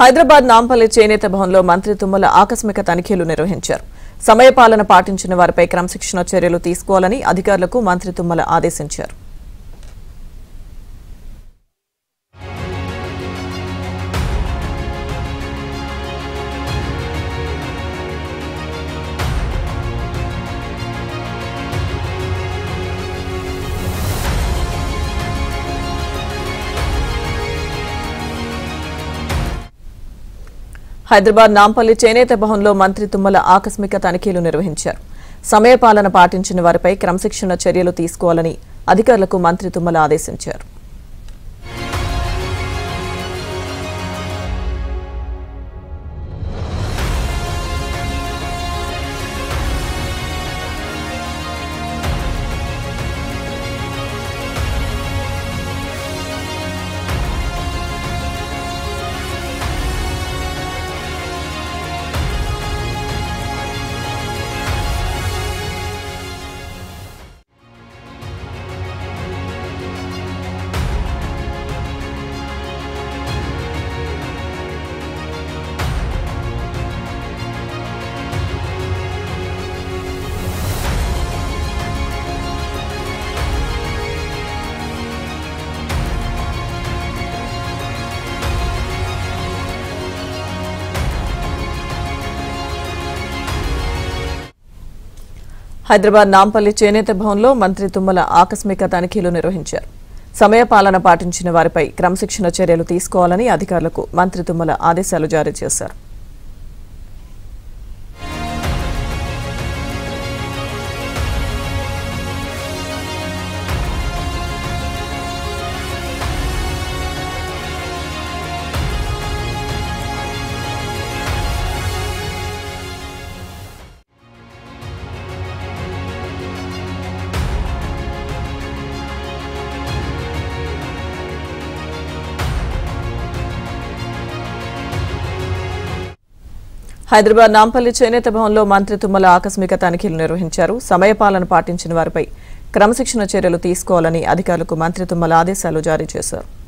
హైదరాబాద్ నాంపల్లి చేనేత భవన్లో మంత్రి తుమ్మల ఆకస్మిక తనిఖీలు నిర్వహించారు. సమయపాలన పాటించిన వారిపై క్రమశిక్షణ చర్యలు తీసుకోవాలని అధికారులకు మంత్రి తుమ్మల ఆదేశించారు. హైదరాబాద్ నాంపల్లి చేనేత భవన్లో మంత్రి తుమ్మల ఆకస్మిక తనిఖీలు నిర్వహించారు. సమయపాలన పాటించిన వారిపై క్రమశిక్షణ చర్యలు తీసుకోవాలని అధికారులకు మంత్రి తుమ్మల ఆదేశించారు. హైదరాబాద్ నాంపల్లి చేనేత భవన్లో మంత్రి తుమ్మల ఆకస్మిక తనిఖీలు నిర్వహించారు. సమయపాలన పాటించిన వారిపై క్రమశిక్షణ చర్యలు తీసుకోవాలని అధికారులకు మంత్రి తుమ్మల ఆదేశాలు జారీ చేశారు. హైదరాబాద్ నాంపల్లి చేనేత భవన్లో మంత్రి తుమ్మల ఆకస్మిక తనిఖీలు నిర్వహించారు. సమయపాలన పాటించిన వారిపై క్రమశిక్షణ చర్యలు తీసుకోవాలని అధికారులకు మంత్రి తుమ్మల ఆదేశాలు జారీ చేశారు.